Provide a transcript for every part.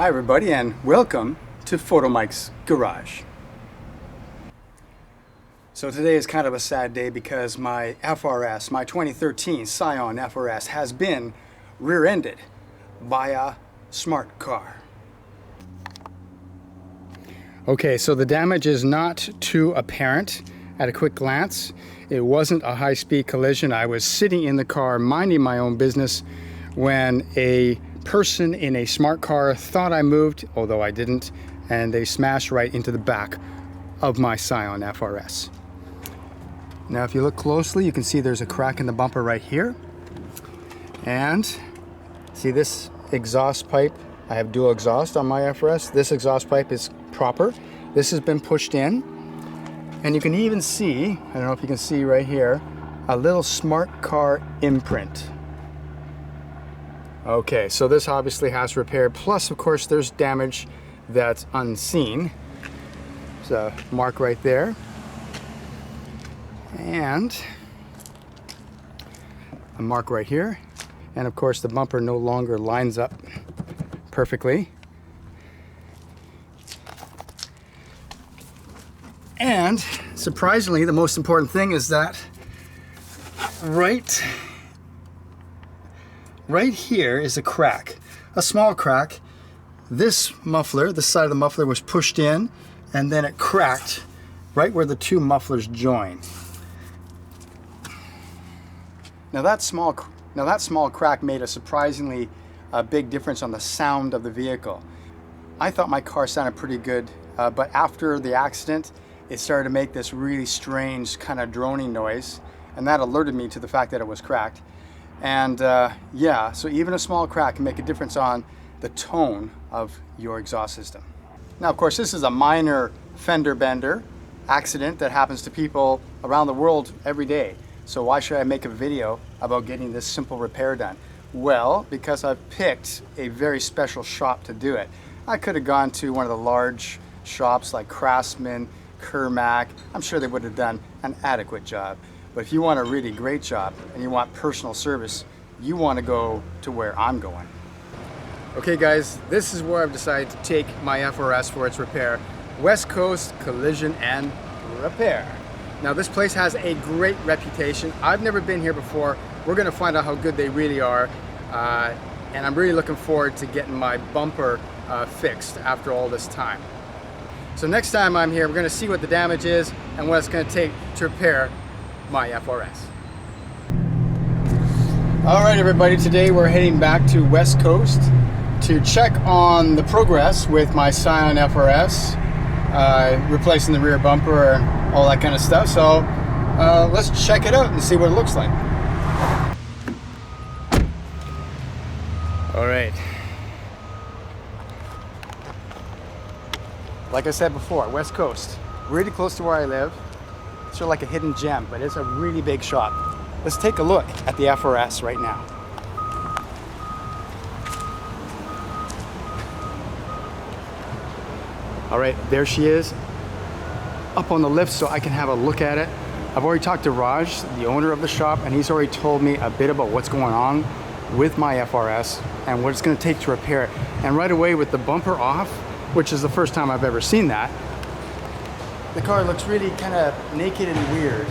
Hi everybody and welcome to Photomikes Garage. So today is kind of a sad day because my FRS, my 2013 Scion FRS has been rear-ended by a smart car. Okay, so the damage is not too apparent at a quick glance. It wasn't a high-speed collision. I was sitting in the car minding my own business when a person in a smart car thought I moved, although I didn't, and they smashed right into the back of my Scion FRS. Now if you look closely, you can see there's a crack in the bumper right here. And see this exhaust pipe? I have dual exhaust on my FRS. This exhaust pipe is proper. This has been pushed in. And you can even see, I don't know if you can see right here, a little smart car imprint. Okay, so this obviously has repaired. Plus, of course, there's damage that's unseen. There's a mark right there. And a mark right here. And of course, the bumper no longer lines up perfectly. And surprisingly, the most important thing is that right here is a crack, a small crack. This muffler, this side of the muffler was pushed in and then it cracked right where the two mufflers join. Now that small crack made a surprisingly big difference on the sound of the vehicle. I thought my car sounded pretty good, but after the accident, it started to make this really strange kind of droning noise, and that alerted me to the fact that it was cracked. And yeah, so even a small crack can make a difference on the tone of your exhaust system. Now, of course, this is a minor fender bender accident that happens to people around the world every day. So why should I make a video about getting this simple repair done? Well, because I've picked a very special shop to do it. I could have gone to one of the large shops like Craftsman, Kermac. I'm sure they would have done an adequate job. But if you want a really great job and you want personal service, you want to go to where I'm going. Okay guys, this is where I've decided to take my FRS for its repair. West Coast Collision and Repair. Now this place has a great reputation. I've never been here before. We're going to find out how good they really are. And I'm really looking forward to getting my bumper fixed after all this time. So next time I'm here, we're going to see what the damage is and what it's going to take to repair my FRS. All right, everybody, today we're heading back to West Coast to check on the progress with my Scion FRS, replacing the rear bumper and all that kind of stuff. So let's check it out and see what it looks like. All right. Like I said before, West Coast, really close to where I live. It's sort of like a hidden gem, but it's a really big shop. Let's take a look at the FRS right now. All right, there she is, up on the lift so I can have a look at it. I've already talked to Raj, the owner of the shop, and he's already told me a bit about what's going on with my FRS and what it's going to take to repair it. And right away with the bumper off, which is the first time I've ever seen that, the car looks really kind of naked and weird.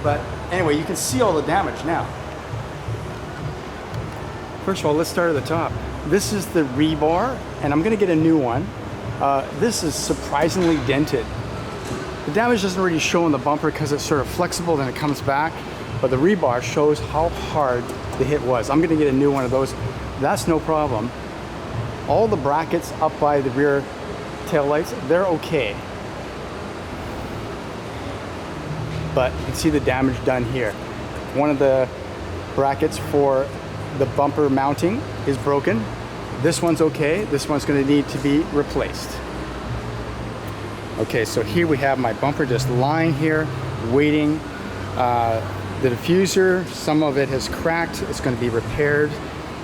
But anyway, you can see all the damage now. First of all, let's start at the top. This is the rebar, and I'm going to get a new one. This is surprisingly dented. The damage doesn't really show on the bumper because it's sort of flexible and it comes back, but the rebar shows how hard the hit was. I'm going to get a new one of those. That's no problem. All the brackets up by the rear tail lights, they're okay. But you can see the damage done here. One of the brackets for the bumper mounting is broken. This one's okay. This one's going to need to be replaced. Okay, so here we have my bumper just lying here, waiting. The diffuser, some of it has cracked. It's going to be repaired.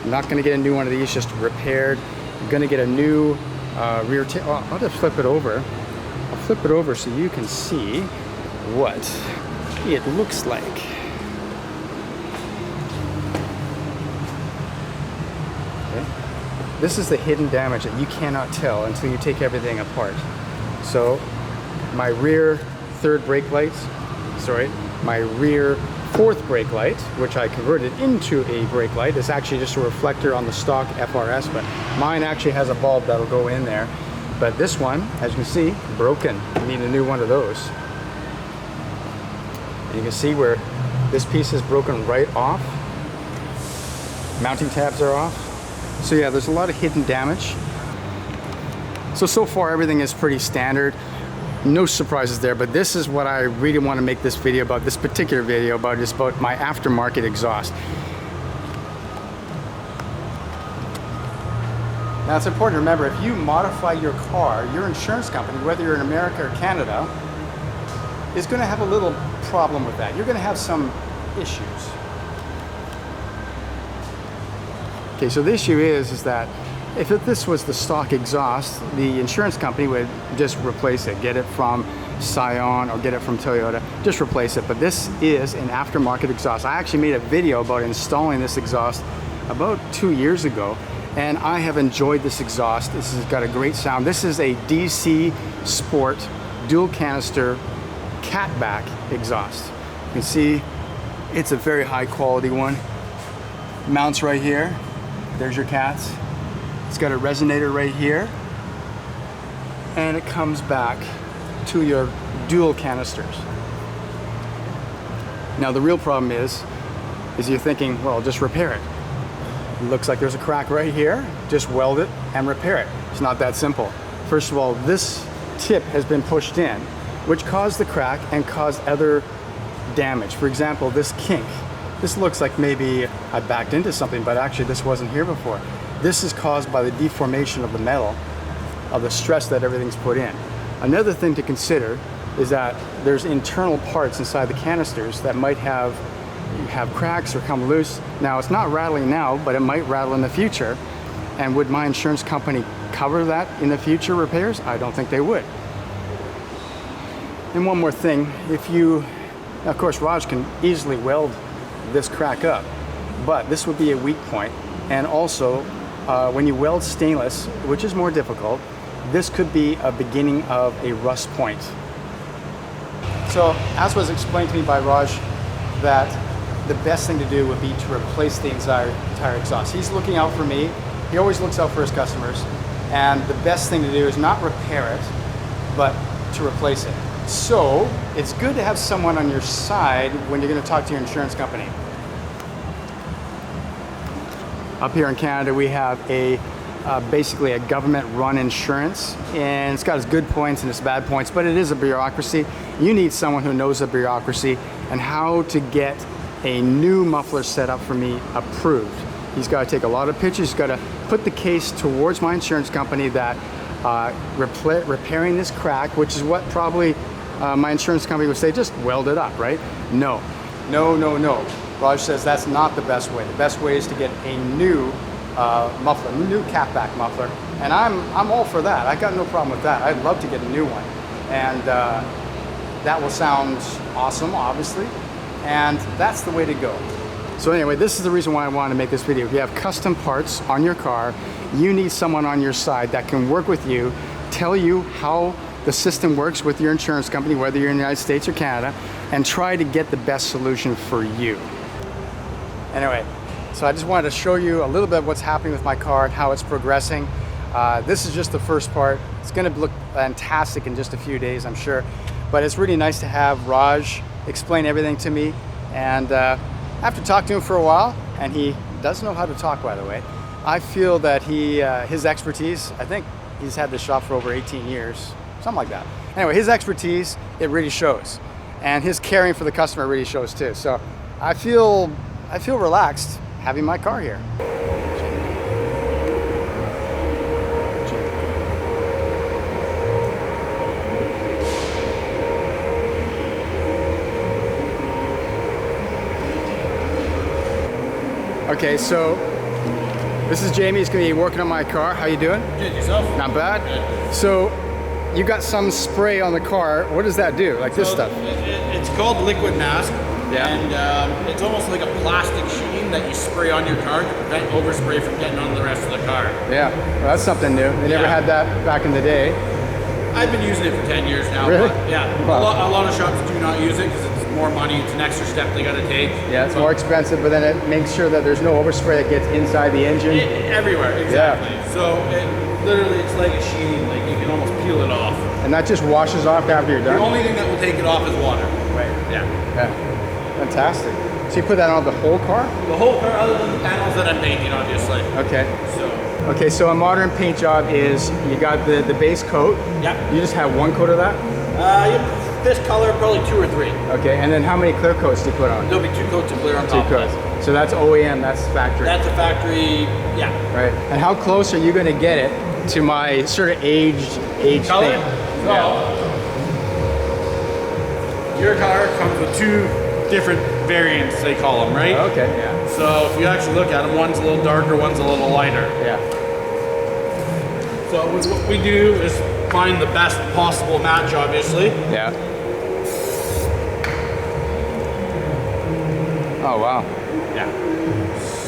I'm not going to get a new one of these, just repaired. I'm going to get a new rear tail. Oh, I'll just flip it over. I'll flip it over so you can see what it looks like. Okay. This is the hidden damage that you cannot tell until you take everything apart. So my rear third brake light, my rear fourth brake light, which I converted into a brake light, is actually just a reflector on the stock FRS, but mine actually has a bulb that'll go in there. But this one, as you can see, broken. You need a new one of those. And you can see where this piece is broken right off. Mounting tabs are off. So yeah, there's a lot of hidden damage. So far everything is pretty standard. No surprises there, but this is what I really want to make this video about, this particular video about, is about my aftermarket exhaust. Now it's important to remember, if you modify your car, your insurance company, whether you're in America or Canada, is going to have a little problem with that. You're going to have some issues. Okay, so the issue is that if this was the stock exhaust, the insurance company would just replace it, get it from Scion or get it from Toyota, just replace it. But this is an aftermarket exhaust. I actually made a video about installing this exhaust about 2 years ago, and I have enjoyed this exhaust. This has got a great sound. This is a DC Sport dual canister catback exhaust. You can see it's a very high quality one. Mounts right here. There's your cats. It's got a resonator right here, and it comes back to your dual canisters. Now the real problem is you're thinking, well, just repair it. It looks like there's a crack right here, just weld it and repair it. It's not that simple. First of all, this tip has been pushed in, which caused the crack and caused other damage. For example, this kink. This looks like maybe I backed into something, but actually this wasn't here before. This is caused by the deformation of the metal, of the stress that everything's put in. Another thing to consider is that there's internal parts inside the canisters that might have cracks or come loose. Now it's not rattling now, but it might rattle in the future. And would my insurance company cover that in the future repairs? I don't think they would. And one more thing, of course Raj can easily weld this crack up, but this would be a weak point. And also, when you weld stainless, which is more difficult, this could be a beginning of a rust point. So, as was explained to me by Raj, that the best thing to do would be to replace the entire exhaust. He's looking out for me. He always looks out for his customers. And the best thing to do is not repair it, but to replace it. So, it's good to have someone on your side when you're going to talk to your insurance company. Up here in Canada, we have basically a government-run insurance, and it's got its good points and its bad points, but it is a bureaucracy. You need someone who knows the bureaucracy and how to get a new muffler set up for me approved. He's got to take a lot of pictures. He's got to put the case towards my insurance company that repairing this crack, which is what probably my insurance company would say, just weld it up, right? No. Raj says that's not the best way. The best way is to get a new muffler, new catback muffler, and I'm all for that. I got no problem with that. I'd love to get a new one, and that will sound awesome, obviously, and that's the way to go. So anyway, this is the reason why I wanted to make this video. If you have custom parts on your car, you need someone on your side that can work with you, tell you how the system works with your insurance company, whether you're in the United States or Canada, and try to get the best solution for you. Anyway, so I just wanted to show you a little bit of what's happening with my car and how it's progressing. This is just the first part. It's going to look fantastic in just a few days, I'm sure. But it's really nice to have Raj explain everything to me. And after talking to him for a while, and he does know how to talk, by the way, I feel that his expertise, I think he's had this shop for over 18 years, something like that. Anyway, his expertise, it really shows. And his caring for the customer really shows too. So I feel relaxed having my car here. Okay, so this is Jamie. He's going to be working on my car. How you doing? Good, yourself? Not bad. Good. So you got some spray on the car. What does that do? Like this stuff? It's called liquid mask. Yeah. And it's almost like a plastic sheen that you spray on your car to prevent overspray from getting on the rest of the car. Yeah, well, that's something new. They never had that back in the day. I've been using it for 10 years now. Really? But yeah, Wow. a lot of shops do not use it because it's more money. It's an extra step they got to take. Yeah, it's more expensive, but then it makes sure that there's no overspray that gets inside the engine. Everywhere, exactly. Yeah. So literally it's like a sheeting, like you can almost peel it off. And that just washes off after you're done? The only thing that will take it off is water. Right. Yeah. Yeah. Fantastic. So you put that on the whole car? The whole car, other than the panels that I'm painting, obviously. Okay. So. Okay, so a modern paint job is you got the base coat. Yeah. You just have one coat of that? This color, probably 2 or 3. Okay, and then how many clear coats do you put on? There'll be 2 coats of clear on 2 top coats. of that. So that's OEM, that's factory. That's a factory, yeah. Right. And how close are you going to get it to my sort of aged Color? paint? So, your car comes with 2 different variants, they call them, right? Okay, yeah. So if you actually look at them, one's a little darker, one's a little lighter. Yeah. So what we do is find the best possible match, obviously. Yeah. Oh, wow. Yeah.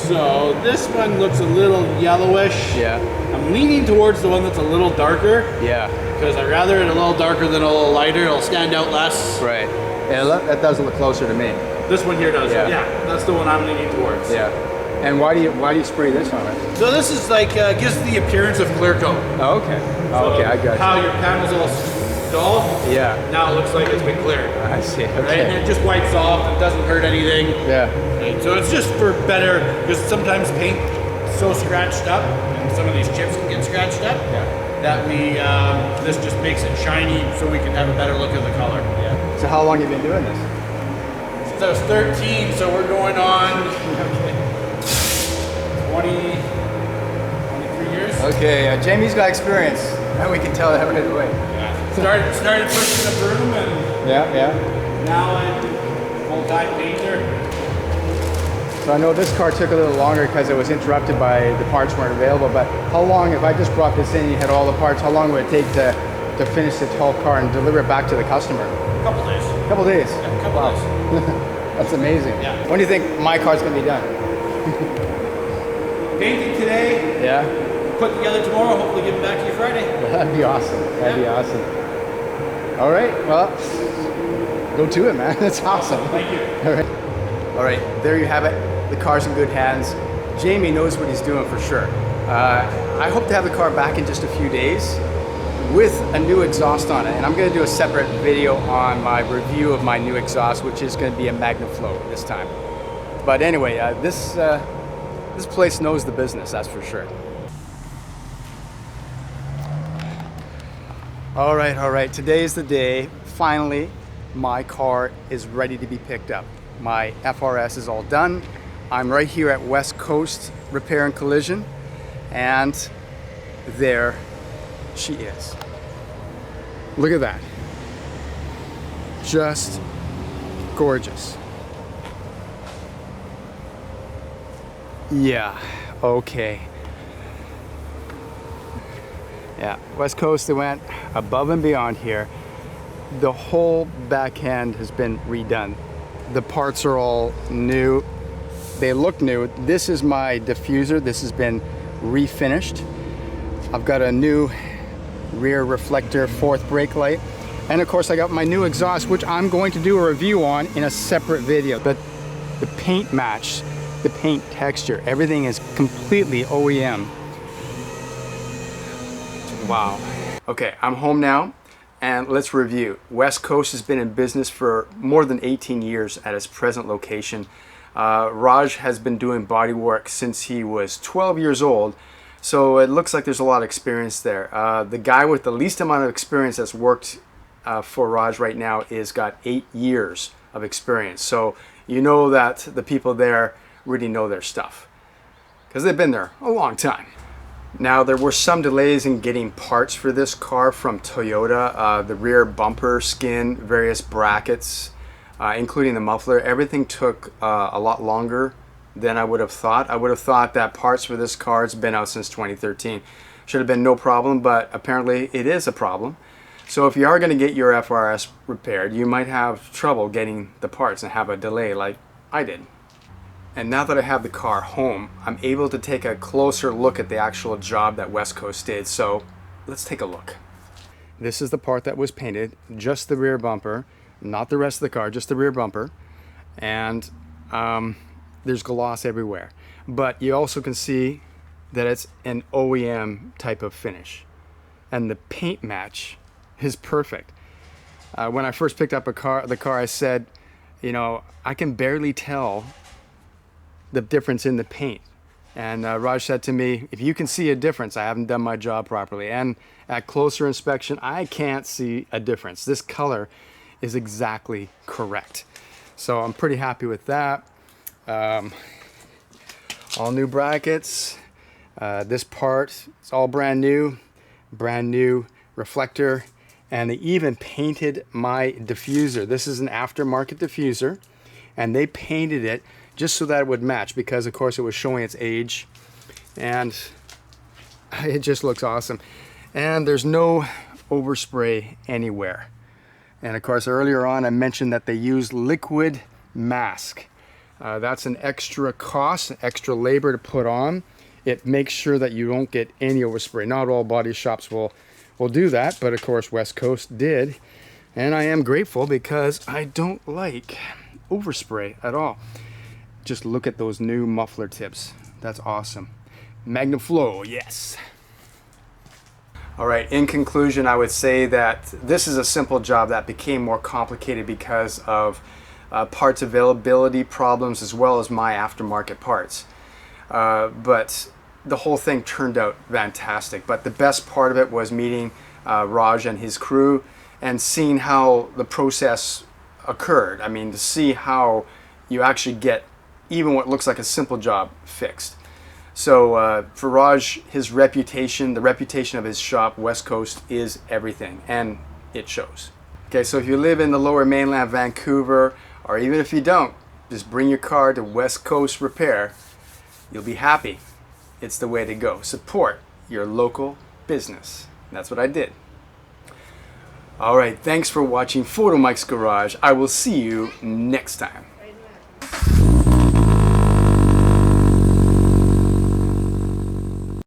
So this one looks a little yellowish. Yeah. I'm leaning towards the one that's a little darker. Yeah. Because I'd rather it a little darker than a little lighter. It'll stand out less. Right. Yeah, that does look closer to me. This one here does. Yeah. Yeah, that's the one I'm leaning towards. Yeah. And why do you spray this on it? So this is like gives the appearance of clear coat. Oh, okay. Oh, okay, I got How you. your panels all dull. Yeah. Now it looks like it's been cleared. I see. Okay. Right, and it just wipes off. It doesn't hurt anything. Yeah. Right? So it's just for better, because sometimes paint is so scratched up, and some of these chips can get scratched up. Yeah. That we this just makes it shiny, so we can have a better look of the color. Yeah. So how long have you been doing this? Since I was 13, so we're going on 23 years. Okay, Jamie's got experience. And we can tell that right away. Yeah. Started pushing the broom, and Yeah. now I'm full-time painter. So I know this car took a little longer because it was interrupted by the parts weren't available, but how long, if I just brought this in and you had all the parts, how long would it take to finish this whole car and deliver it back to the customer? A couple days. A couple days? Yeah, a couple days. That's amazing. Yeah. When do you think my car's going to be done? Painting today, Yeah? put together tomorrow, hopefully give it back to you Friday. That'd be awesome. That'd be awesome. All right, well, go to it, man. That's awesome. Thank you. All right, there you have it. The car's in good hands. Jamie knows what he's doing for sure. I hope to have the car back in just a few days with a new exhaust on it. And I'm going to do a separate video on my review of my new exhaust, which is going to be a Magnaflow this time. But anyway, this place knows the business, that's for sure. All right. Today is the day. Finally, my car is ready to be picked up. My FRS is all done. I'm right here at West Coast Repair and Collision, and there she is. Look at that. Just gorgeous. Yeah, okay. Yeah, West Coast, they went above and beyond here. The whole back end has been redone. The parts are all new. They look new. This is my diffuser. This has been refinished. I've got a new rear reflector, fourth brake light. And of course I got my new exhaust, which I'm going to do a review on in a separate video. But the paint match, the paint texture, everything is completely OEM. Wow. Okay, I'm home now and let's review. West Coast has been in business for more than 18 years at its present location. Raj has been doing body work since he was 12 years old, so it looks like there's a lot of experience there. The guy with the least amount of experience that's worked for Raj right now is got 8 years of experience. So you know that the people there really know their stuff because they've been there a long time. Now, there were some delays in getting parts for this car from Toyota. The rear bumper skin, various brackets, including the muffler. Everything took a lot longer than I would have thought. I would have thought that parts for this car has been out since 2013. Should have been no problem, but apparently it is a problem. So if you are going to get your FRS repaired, you might have trouble getting the parts and have a delay like I did. And now that I have the car home, I'm able to take a closer look at the actual job that West Coast did. So let's take a look. This is the part that was painted, just the rear bumper, not the rest of the car, just the rear bumper. And there's gloss everywhere. But you also can see that it's an OEM type of finish. And the paint match is perfect. When I first picked up the car, I said, you know, I can barely tell the difference in the paint. And Raj said to me, if you can see a difference, I haven't done my job properly. And at closer inspection, I can't see a difference. This color is exactly correct. So I'm pretty happy with that. All new brackets. This part is all brand new reflector. And they even painted my diffuser. This is an aftermarket diffuser. And they painted it just so that it would match, because of course it was showing its age, and it just looks awesome. And there's no overspray anywhere. And of course earlier on I mentioned that they use liquid mask. That's an extra cost, extra labor to put on. It makes sure that you don't get any overspray. Not all body shops will do that, but of course West Coast did. And I am grateful, because I don't like overspray at all. Just look at those new muffler tips. That's awesome. Magnaflow, yes. All right, in conclusion, I would say that this is a simple job that became more complicated because of parts availability problems, as well as my aftermarket parts. But the whole thing turned out fantastic. But the best part of it was meeting Raj and his crew and seeing how the process occurred. I mean, to see how you actually get even what looks like a simple job fixed. So for Raj, his reputation, the reputation of his shop, West Coast, is everything, and it shows. Okay, so if you live in the Lower Mainland, Vancouver, or even if you don't, just bring your car to West Coast Repair. You'll be happy. It's the way to go. Support your local business. That's what I did. All right, thanks for watching Photomikes Garage. I will see you next time.